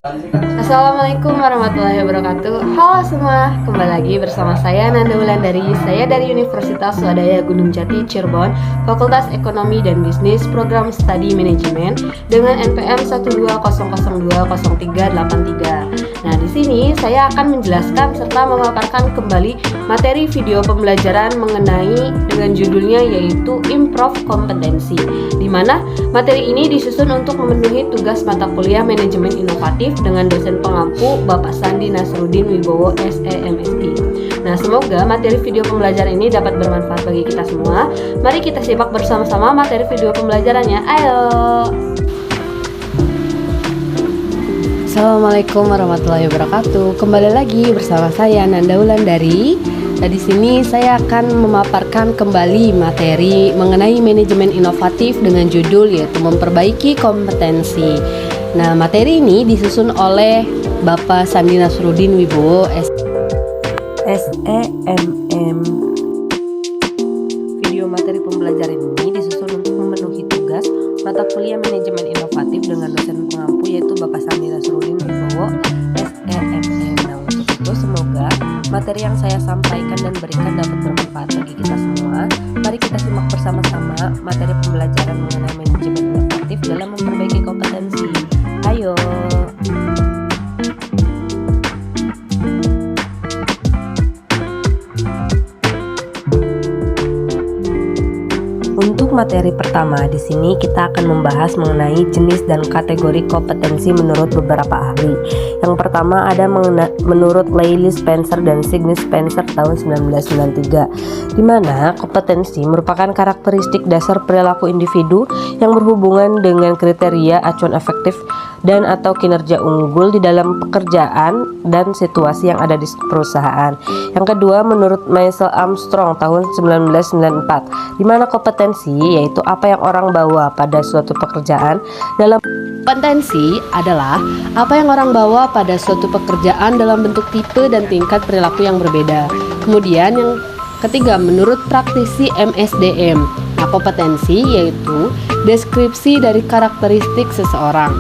Assalamualaikum warahmatullahi wabarakatuh. Halo semua, kembali lagi bersama saya Nanda Wulandari. Saya dari Universitas Swadaya Gunung Jati Cirebon, Fakultas Ekonomi dan Bisnis, Program Studi Manajemen dengan NPM 120203883. Nah, di sini saya akan menjelaskan serta memaparkan kembali materi video pembelajaran mengenai dengan judulnya yaitu Improve Kompetensi, di mana materi ini disusun untuk memenuhi tugas mata kuliah Manajemen Inovatif dengan dosen pengampu Bapak Sandi Nasruddin Wibowo SEMSI. Nah, semoga materi video pembelajaran ini dapat bermanfaat bagi kita semua. Mari kita simak bersama-sama materi video pembelajarannya. Ayo. Assalamualaikum warahmatullahi wabarakatuh. Kembali lagi bersama saya Nanda Wulandari. Nah, di sini saya akan memaparkan kembali materi mengenai manajemen inovatif dengan judul yaitu memperbaiki kompetensi. Nah, materi ini disusun oleh Bapak Sandi Nasruddin Wibowo SEMM. Video materi pembelajaran ini disusun untuk memenuhi tugas mata kuliah manajemen inovatif dengan dosen pengampu yaitu Bapak Sandi Nasruddin Wibowo SEMM. Nah, untuk itu semoga materi yang saya sampaikan dan berikan dapat bermanfaat bagi kita semua. Mari kita simak bersama-sama materi pembelajaran mengenai manajemen inovatif dalam memperbaiki kompetensi. Ayo. Untuk materi pertama, di sini kita akan membahas mengenai jenis dan kategori kompetensi menurut beberapa ahli. Yang pertama ada menurut Layli Spencer dan Signy Spencer tahun 1993, di mana kompetensi merupakan karakteristik dasar perilaku individu yang berhubungan dengan kriteria acuan efektif dan atau kinerja unggul di dalam pekerjaan dan situasi yang ada di perusahaan. Yang kedua menurut Michael Armstrong tahun 1994, di mana kompetensi yaitu apa yang orang bawa pada suatu pekerjaan. Dalam kompetensi adalah apa yang orang bawa pada suatu pekerjaan dalam bentuk tipe dan tingkat perilaku yang berbeda. Kemudian yang ketiga menurut praktisi MSDM. Nah, kompetensi yaitu deskripsi dari karakteristik seseorang.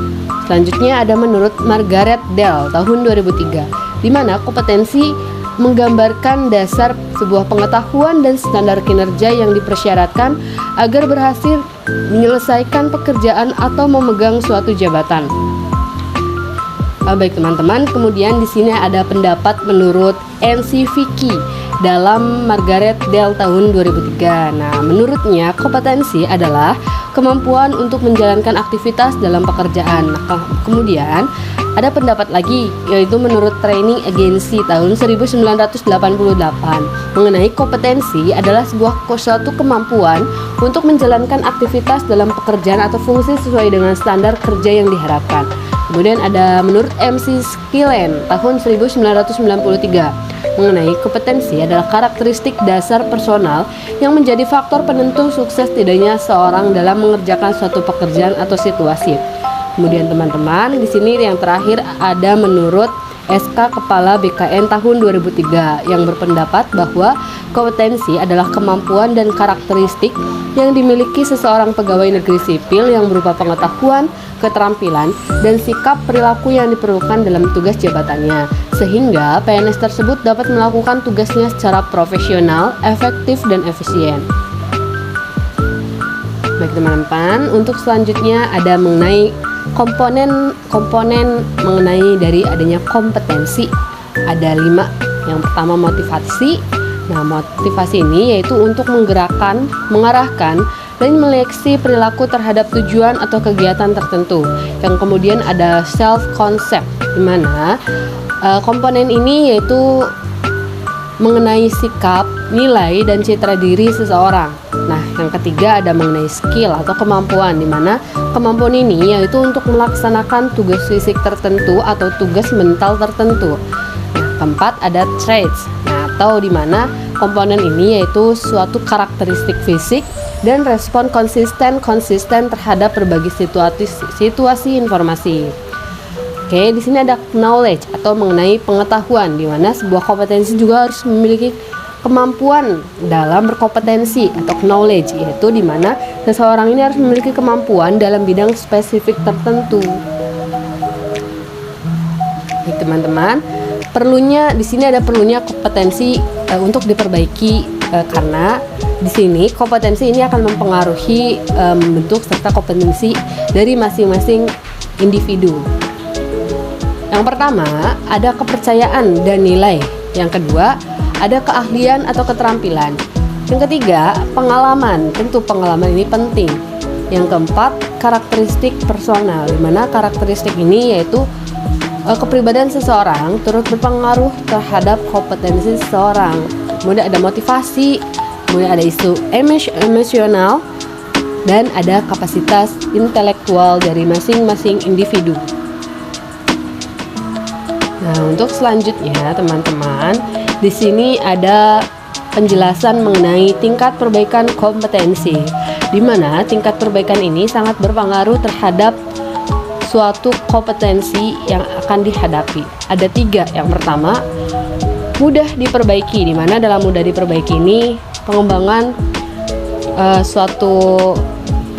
Selanjutnya ada menurut Margaret Dell tahun 2003, di mana kompetensi menggambarkan dasar sebuah pengetahuan dan standar kinerja yang dipersyaratkan agar berhasil menyelesaikan pekerjaan atau memegang suatu jabatan. Baik teman-teman, kemudian di sini ada pendapat menurut N.C. Vicky dalam Margaret Dell tahun 2003. Nah, menurutnya kompetensi adalah kemampuan untuk menjalankan aktivitas dalam pekerjaan. Nah, kemudian ada pendapat lagi yaitu menurut Training Agency tahun 1988 mengenai kompetensi adalah suatu kemampuan untuk menjalankan aktivitas dalam pekerjaan atau fungsi sesuai dengan standar kerja yang diharapkan. Kemudian ada menurut MC Skillen tahun 1993 mengenai kompetensi adalah karakteristik dasar personal yang menjadi faktor penentu sukses tidaknya seorang dalam mengerjakan suatu pekerjaan atau situasi. Kemudian teman-teman, di sini yang terakhir ada menurut SK Kepala BKN tahun 2003 yang berpendapat bahwa kompetensi adalah kemampuan dan karakteristik yang dimiliki seseorang pegawai negeri sipil yang berupa pengetahuan, keterampilan, dan sikap perilaku yang diperlukan dalam tugas jabatannya, sehingga PNS tersebut dapat melakukan tugasnya secara profesional, efektif, dan efisien. Baik teman-teman, untuk selanjutnya ada mengenai komponen mengenai dari adanya kompetensi. Ada 5. Yang pertama motivasi. Nah, motivasi ini yaitu untuk menggerakkan, mengarahkan, dan meleksi perilaku terhadap tujuan atau kegiatan tertentu. Yang kemudian ada self concept, di mana komponen ini yaitu mengenai sikap, nilai, dan citra diri seseorang. Nah, yang ketiga ada mengenai skill atau kemampuan, di mana kemampuan ini yaitu untuk melaksanakan tugas fisik tertentu atau tugas mental tertentu. Nah, keempat ada traits. Nah, atau di mana komponen ini yaitu suatu karakteristik fisik dan respon konsisten terhadap berbagai situasi informasi. Oke, di sini ada knowledge atau mengenai pengetahuan, di mana sebuah kompetensi juga harus memiliki kemampuan dalam berkompetensi atau knowledge, yaitu di mana seseorang ini harus memiliki kemampuan dalam bidang spesifik tertentu. Baik teman-teman, perlunya di sini ada perlunya kompetensi untuk diperbaiki karena di sini kompetensi ini akan mempengaruhi bentuk serta kompetensi dari masing-masing individu. Yang pertama, ada kepercayaan dan nilai. Yang kedua, ada keahlian atau keterampilan. Yang ketiga, pengalaman. Tentu pengalaman ini penting. Yang keempat, karakteristik personal, di mana karakteristik ini yaitu kepribadian seseorang turut berpengaruh terhadap kompetensi seseorang. Kemudian ada motivasi, kemudian ada isu emosional, dan ada kapasitas intelektual dari masing-masing individu. Nah, untuk selanjutnya teman-teman, di sini ada penjelasan mengenai tingkat perbaikan kompetensi, di mana tingkat perbaikan ini sangat berpengaruh terhadap suatu kompetensi yang akan dihadapi. Ada 3. Yang pertama, mudah diperbaiki, di mana dalam mudah diperbaiki ini pengembangan suatu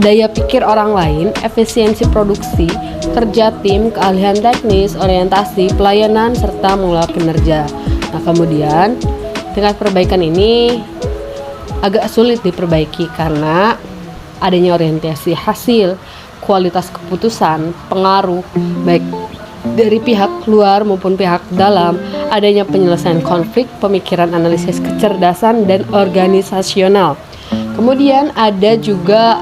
daya pikir orang lain, efisiensi produksi, kerja tim, keahlian teknis, orientasi, pelayanan, serta mengelola kinerja. Nah, kemudian tingkat perbaikan ini agak sulit diperbaiki karena adanya orientasi hasil, kualitas keputusan, pengaruh baik dari pihak luar maupun pihak dalam, adanya penyelesaian konflik, pemikiran analisis kecerdasan dan organisasional. Kemudian ada juga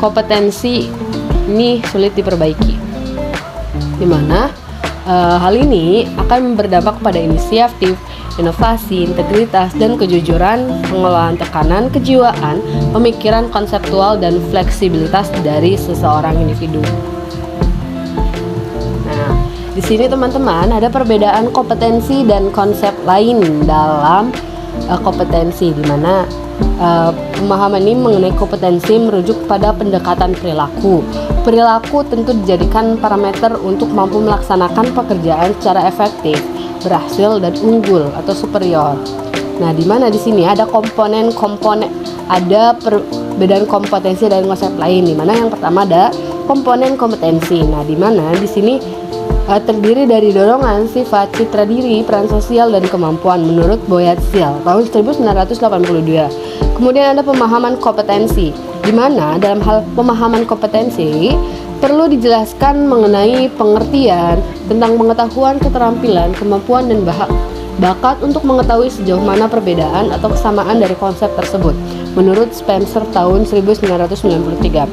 kompetensi ini sulit diperbaiki, di mana hal ini akan berdampak pada inisiatif, inovasi, integritas, dan kejujuran, pengelolaan tekanan, kejiwaan, pemikiran konseptual, dan fleksibilitas dari seseorang individu. Nah, di sini teman-teman ada perbedaan kompetensi dan konsep lain dalam kompetensi, di mana pemahaman ini mengenai kompetensi merujuk pada pendekatan perilaku. Perilaku tentu dijadikan parameter untuk mampu melaksanakan pekerjaan secara efektif, berhasil dan unggul atau superior. Nah, di mana di sini ada komponen-komponen, ada perbedaan kompetensi dan konsep lain. Di mana yang pertama ada komponen kompetensi. Nah, di mana di sini terdiri dari dorongan, sifat, citra diri, peran sosial, dan kemampuan menurut Boyatzil tahun 1982. Kemudian ada pemahaman kompetensi, di mana dalam hal pemahaman kompetensi perlu dijelaskan mengenai pengertian tentang pengetahuan, keterampilan, kemampuan, dan bakat untuk mengetahui sejauh mana perbedaan atau kesamaan dari konsep tersebut menurut Spencer tahun 1993,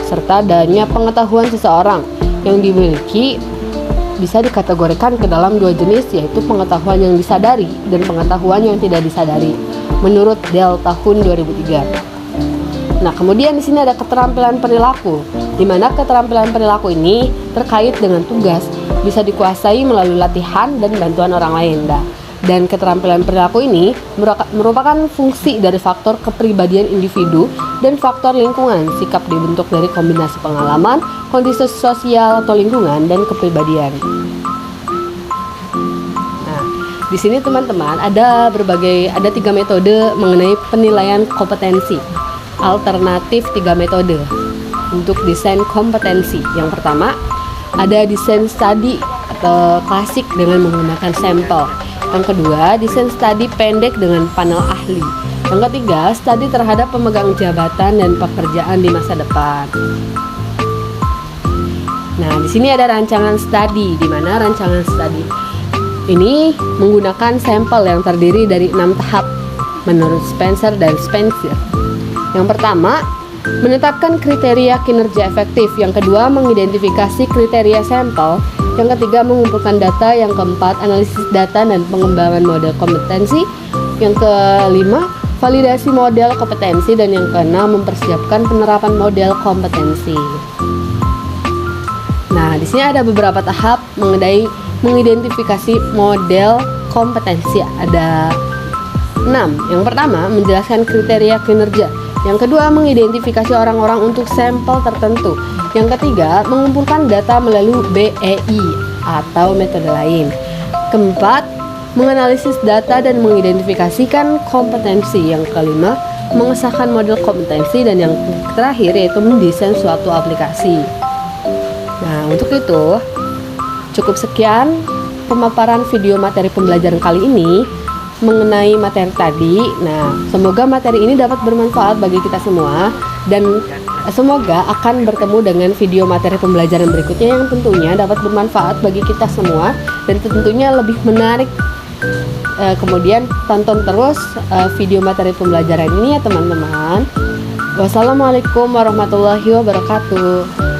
serta adanya pengetahuan seseorang yang dimiliki bisa dikategorikan ke dalam 2 jenis, yaitu pengetahuan yang disadari dan pengetahuan yang tidak disadari menurut Dell tahun 2003. Nah, kemudian di sini ada keterampilan perilaku, di mana keterampilan perilaku ini terkait dengan tugas, bisa dikuasai melalui latihan dan bantuan orang lain. Dan keterampilan perilaku ini merupakan fungsi dari faktor kepribadian individu dan faktor lingkungan. Sikap dibentuk dari kombinasi pengalaman, kondisi sosial atau lingkungan, dan kepribadian. Nah, di sini teman-teman ada 3 metode mengenai penilaian kompetensi. Alternatif 3 metode untuk desain kompetensi. Yang pertama, ada desain studi atau klasik dengan menggunakan sampel. Yang kedua, desain studi pendek dengan panel ahli. Yang ketiga, studi terhadap pemegang jabatan dan pekerjaan di masa depan. Nah, di sini ada rancangan studi, di mana rancangan studi ini menggunakan sampel yang terdiri dari 6 tahap menurut Spencer dan Spencer. Yang pertama, menetapkan kriteria kinerja efektif. Yang kedua, mengidentifikasi kriteria sampel. Yang ketiga, mengumpulkan data. Yang keempat, analisis data dan pengembangan model kompetensi. Yang kelima, validasi model kompetensi. Dan yang keenam, mempersiapkan penerapan model kompetensi. Nah, di sini ada beberapa tahap mengenai mengidentifikasi model kompetensi. Ada 6. Yang pertama, menjelaskan kriteria kinerja. Yang kedua, mengidentifikasi orang-orang untuk sampel tertentu. Yang ketiga, mengumpulkan data melalui BEI atau metode lain. Keempat, menganalisis data dan mengidentifikasikan kompetensi. Yang kelima, mengesahkan model kompetensi. Dan yang terakhir yaitu mendesain suatu aplikasi. Nah, untuk itu Cukup sekian pemaparan video materi pembelajaran kali ini mengenai materi tadi. Nah, semoga materi ini dapat bermanfaat bagi kita semua dan semoga akan bertemu dengan video materi pembelajaran berikutnya yang tentunya dapat bermanfaat bagi kita semua dan tentunya lebih menarik. Kemudian tonton terus video materi pembelajaran ini ya teman-teman. Wassalamualaikum warahmatullahi wabarakatuh.